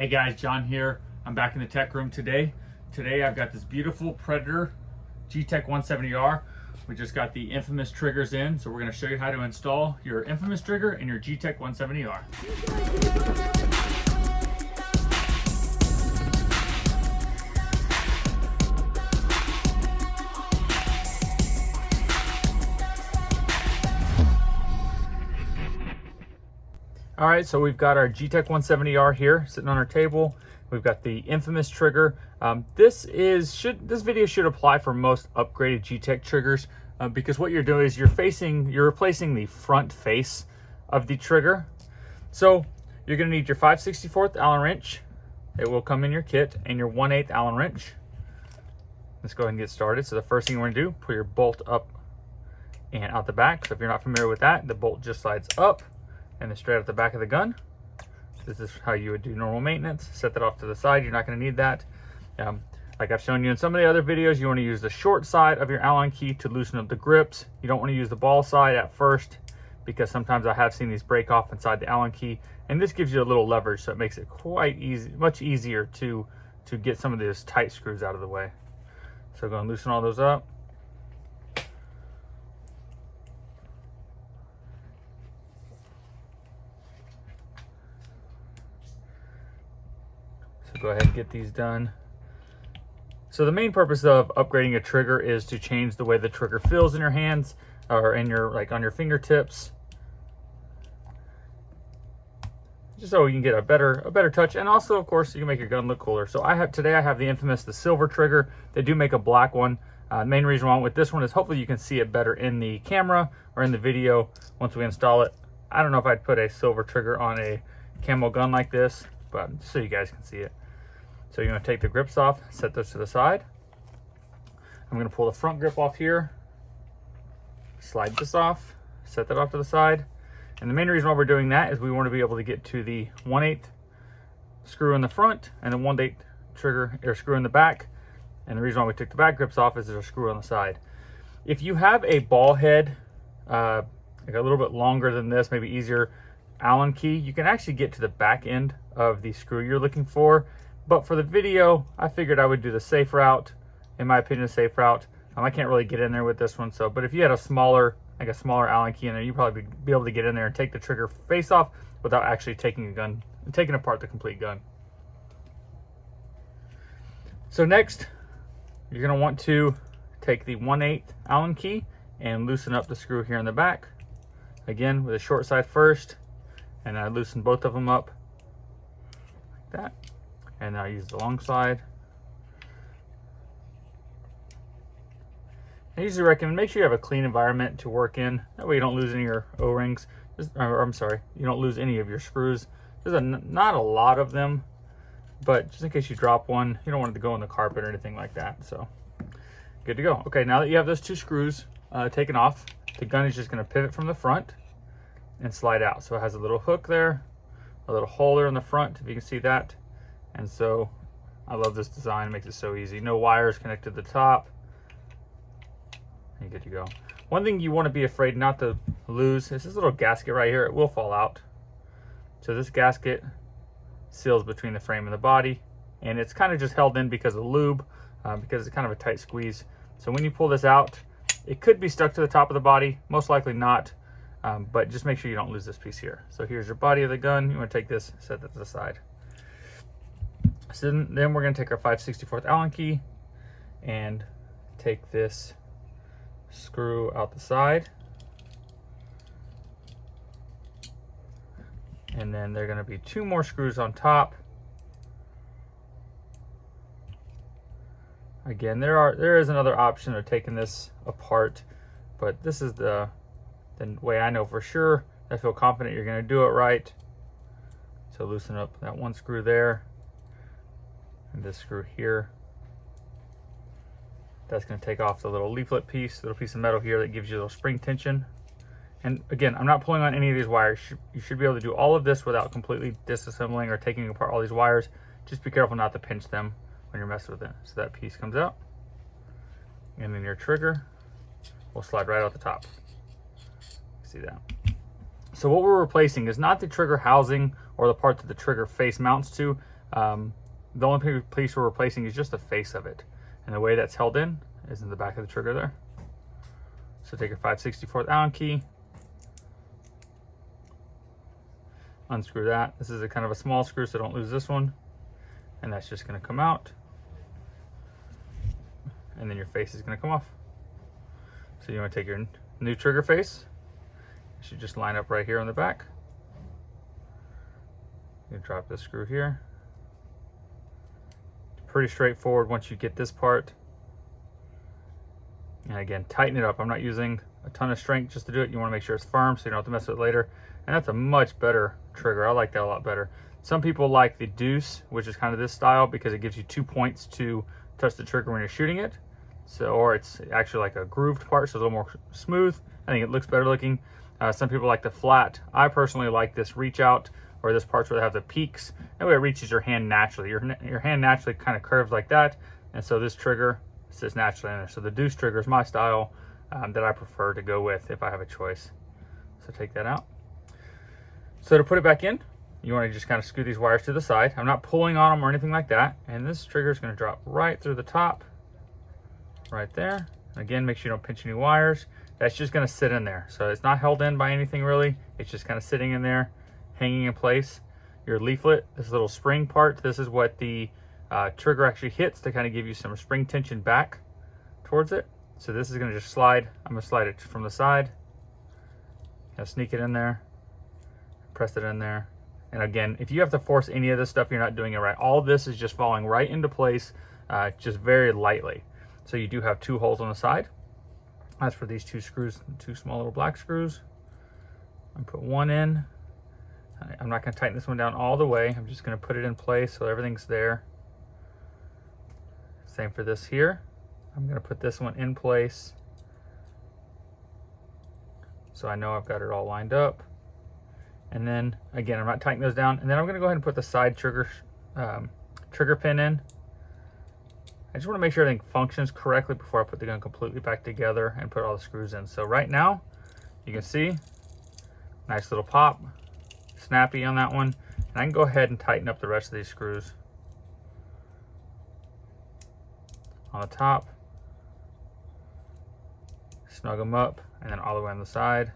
Hey guys, John here. I'm back in the tech room today. Today I've got this beautiful Predator Gtek 170R. We just got the infamous triggers in, so we're going to show you how to install your infamous trigger in your Gtek 170R. All right, so we've got our Gtek 170R here sitting on our table. We've got the infamous trigger. This video should apply for most upgraded Gtek triggers because what you're doing is you're replacing the front face of the trigger. So you're going to need your 5/64 Allen wrench. It will come in your kit, and your 1/8 Allen wrench. Let's go ahead and get started. So the first thing we're going to do, put your bolt up and out the back. So if you're not familiar with that, the bolt just slides up and then straight out the back of the gun. This is how you would do normal maintenance. Set that off to the side. You're not going to need that. Like I've shown you in some of the other videos, you want to use the short side of your Allen key to loosen up the grips. You don't want to use the ball side at first because sometimes I have seen these break off inside the Allen key, and this gives you a little leverage, so it makes it quite easy, much easier to get some of those tight screws out of the way. So go and loosen all those up. Go ahead and get these done. So the main purpose of upgrading a trigger is to change the way the trigger feels in your hands or in your on your fingertips, just so you can get a better touch, and also of course you can make your gun look cooler. So today I have the infamous silver trigger. They do make a black one. The main reason why I went with this one is hopefully you can see it better in the camera or in the video once we install it. I don't know if I'd put a silver trigger on a camo gun like this, but just so you guys can see it. So you're going to take the grips off, set those to the side. I'm going to pull the front grip off here, slide this off, set that off to the side. And the main reason why we're doing that is we want to be able to get to the 1/8 screw in the front and the 1/8 trigger or screw in the back. And the reason why we took the back grips off is there's a screw on the side. If you have a ball head, like a little bit longer than this, maybe easier Allen key, you can actually get to the back end of the screw you're looking for. But for the video, I figured I would do the safe route. In my opinion, the safe route. I can't really get in there with this one. But if you had a smaller Allen key in there, you'd probably be able to get in there and take the trigger face off without actually taking apart the complete gun. So next, you're going to want to take the 1/8 Allen key and loosen up the screw here in the back. Again, with the short side first, and I loosen both of them up like that. And now I use the long side. I usually recommend make sure you have a clean environment to work in. That way you don't lose any of your O-rings. I'm sorry, you don't lose any of your screws. There's not a lot of them, but just in case you drop one, you don't want it to go in the carpet or anything like that. So good to go. Okay, now that you have those two screws taken off, the gun is just going to pivot from the front and slide out. So it has a little hook there, a little hole there in the front, if you can see that. And so I love this design. It makes it so easy. No wires connected to the top. And you're good to go. One thing you want to be afraid not to lose is this little gasket right here. It will fall out. So this gasket seals between the frame and the body, and it's kind of just held in because of lube, because it's kind of a tight squeeze. So when you pull this out, it could be stuck to the top of the body. Most likely not, but just make sure you don't lose this piece here. So here's your body of the gun. You want to take this, set that to the side. So then we're going to take our 5/64 Allen key and take this screw out the side. And then there are going to be two more screws on top. Again, there is another option of taking this apart, but this is the way I know for sure. I feel confident you're going to do it right. So loosen up that one screw there. And this screw here, that's going to take off the little leaflet piece, little piece of metal here that gives you a little spring tension. And again, I'm not pulling on any of these wires. You should be able to do all of this without completely disassembling or taking apart all these wires. Just be careful not to pinch them when you're messing with it. So that piece comes out, and then your trigger will slide right out the top. See that? So what we're replacing is not the trigger housing or the part that the trigger face mounts to. The only piece we're replacing is just the face of it. And the way that's held in is in the back of the trigger there. So take your 5/64 Allen key, unscrew that. This is a kind of a small screw, so don't lose this one. And that's just gonna come out. And then your face is gonna come off. So you wanna take your new trigger face. It should just line up right here on the back. You drop this screw here. It's pretty straightforward once you get this part. And again, tighten it up. I'm not using a ton of strength just to do it. You want to make sure it's firm so you don't have to mess with it later. And that's a much better trigger. I like that a lot better. Some people like the deuce, which is kind of this style, because it gives you 2 points to touch the trigger when you're shooting it. So, or it's actually like a grooved part, so it's a little more smooth. I think it looks better looking. Some people like the flat. I personally like this reach out, or this part where they have the peaks. That way it reaches your hand naturally. Your hand naturally kind of curves like that. And so this trigger sits naturally in there. So the deuce trigger is my style that I prefer to go with if I have a choice. So take that out. So to put it back in, you want to just kind of screw these wires to the side. I'm not pulling on them or anything like that. And this trigger is going to drop right through the top, right there. Again, make sure you don't pinch any wires. That's just going to sit in there. So it's not held in by anything really. It's just kind of sitting in there, hanging in place. Your leaflet, this little spring part, this is what the trigger actually hits to kind of give you some spring tension back towards it. So this is going to just slide. I'm going to slide it from the side. Kind of sneak it in there, press it in there. And again, if you have to force any of this stuff, you're not doing it right. All this is just falling right into place, just very lightly. So you do have 2 holes on the side. That's for these 2 screws, 2 small little black screws. I'm put one in. I'm not going to tighten this one down all the way. I'm just going to put it in place so everything's there. Same for this here. I'm going to put this one in place so I know I've got it all lined up. And then again, I'm not tightening those down. And then I'm going to go ahead and put the side trigger pin in. I just want to make sure everything functions correctly before I put the gun completely back together and put all the screws in. So right now, you can see, nice little pop, snappy on that one. And I can go ahead and tighten up the rest of these screws. On the top, snug them up, and then all the way on the side.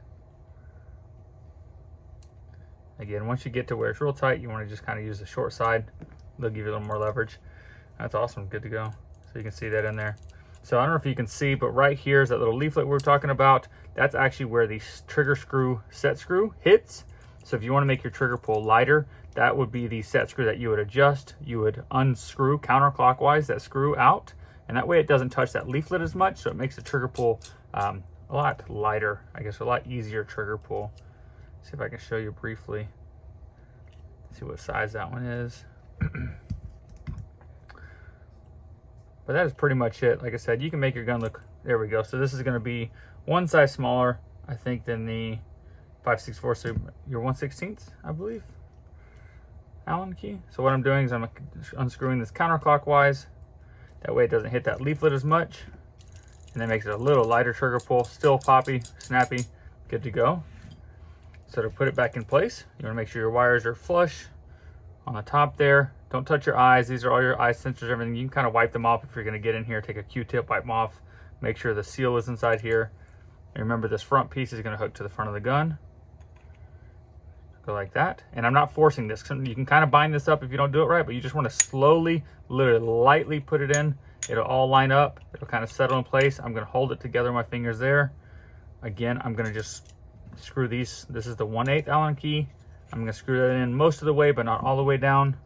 Again, once you get to where it's real tight, you want to just kind of use the short side. They'll give you a little more leverage. That's awesome, good to go. So you can see that in there. So I don't know if you can see, but right here is that little leaflet we were talking about. That's actually where the trigger screw, set screw hits. So if you want to make your trigger pull lighter, that would be the set screw that you would adjust. You would unscrew counterclockwise that screw out, and that way it doesn't touch that leaflet as much, so it makes the trigger pull a lot lighter, I guess a lot easier trigger pull. See if I can show you briefly. See what size that one is. But that is pretty much it. Like I said, you can make your gun look, there we go. So this is going to be one size smaller, I think, than the 5/64, so you're 1/16, I believe, Allen key. So what I'm doing is I'm unscrewing this counterclockwise. That way it doesn't hit that leaflet as much. And that makes it a little lighter trigger pull. Still poppy, snappy, good to go. So to put it back in place, you want to make sure your wires are flush on the top there. Don't touch your eyes. These are all your eye sensors, everything. You can kind of wipe them off if you're going to get in here. Take a Q-tip, wipe them off. Make sure the seal is inside here. And remember, this front piece is going to hook to the front of the gun. Go like that. And I'm not forcing this. You can kind of bind this up if you don't do it right, but you just want to slowly, literally lightly put it in. It'll all line up. It'll kind of settle in place. I'm going to hold it together with my fingers there. Again, I'm going to just screw these. This is the 1/8 Allen key. I'm going to screw that in most of the way, but not all the way down.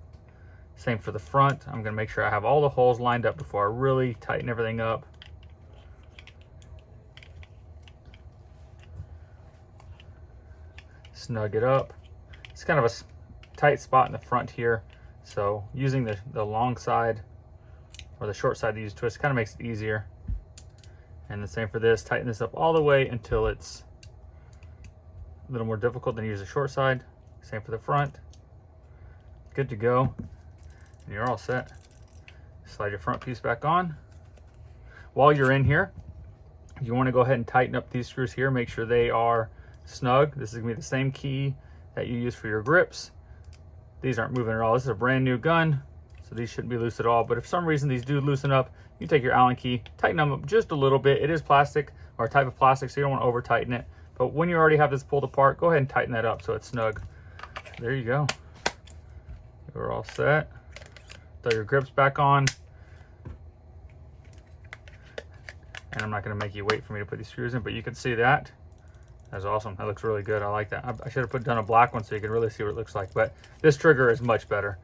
Same for the front. I'm going to make sure I have all the holes lined up before I really tighten everything up. Snug it up. It's kind of a tight spot in the front here, so using the long side or the short side to use twist kind of makes it easier. And the same for this. Tighten this up all the way until it's a little more difficult than use the short side. Same for the front. Good to go. And you're all set. Slide your front piece back on. While you're in here, you want to go ahead and tighten up these screws here. Make sure they are snug. This is going to be the same key that you use for your grips. these aren't moving at all. This is a brand new gun, so these shouldn't be loose at all. But if for some reason these do loosen up, you take your Allen key, tighten them up just a little bit. It is plastic, or a type of plastic, so you don't want to over tighten it. But when you already have this pulled apart, go ahead and tighten that up so it's snug. There you go. You're all set. Throw your grips back on. And I'm not going to make you wait for me to put these screws in, but you can see that. That's awesome. That looks really good. I like that. I should have done a black one so you can really see what it looks like, but this trigger is much better.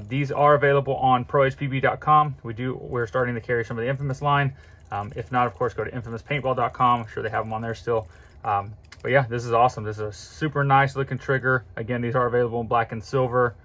These are available on prohpb.com. We're starting to carry some of the Infamous line. If not, of course, go to infamouspaintball.com. I'm sure they have them on there still. But yeah, this is awesome. This is a super nice looking trigger. Again, these are available in black and silver.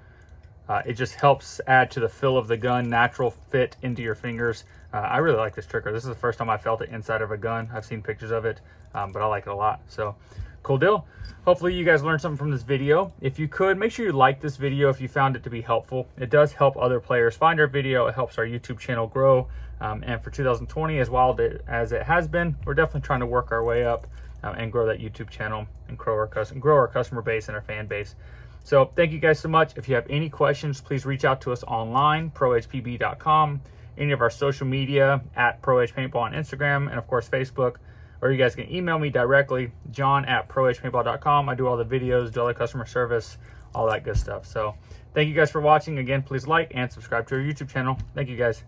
It just helps add to the feel of the gun, natural fit into your fingers. I really like this trigger. This is the first time I felt it inside of a gun. I've seen pictures of it, but I like it a lot. So cool deal. Hopefully you guys learned something from this video. If you could, make sure you like this video if you found it to be helpful. It does help other players find our video. It helps our YouTube channel grow. And for 2020, as wild as it has been, we're definitely trying to work our way up and grow that YouTube channel and grow our customer base and our fan base. So thank you guys so much. If you have any questions, please reach out to us online, prohpb.com, any of our social media at ProHPaintball on Instagram, and of course Facebook, or you guys can email me directly, john@prohpaintball.com. I do all the videos, do all the customer service, all that good stuff. So thank you guys for watching. Again, please like and subscribe to our YouTube channel. Thank you guys.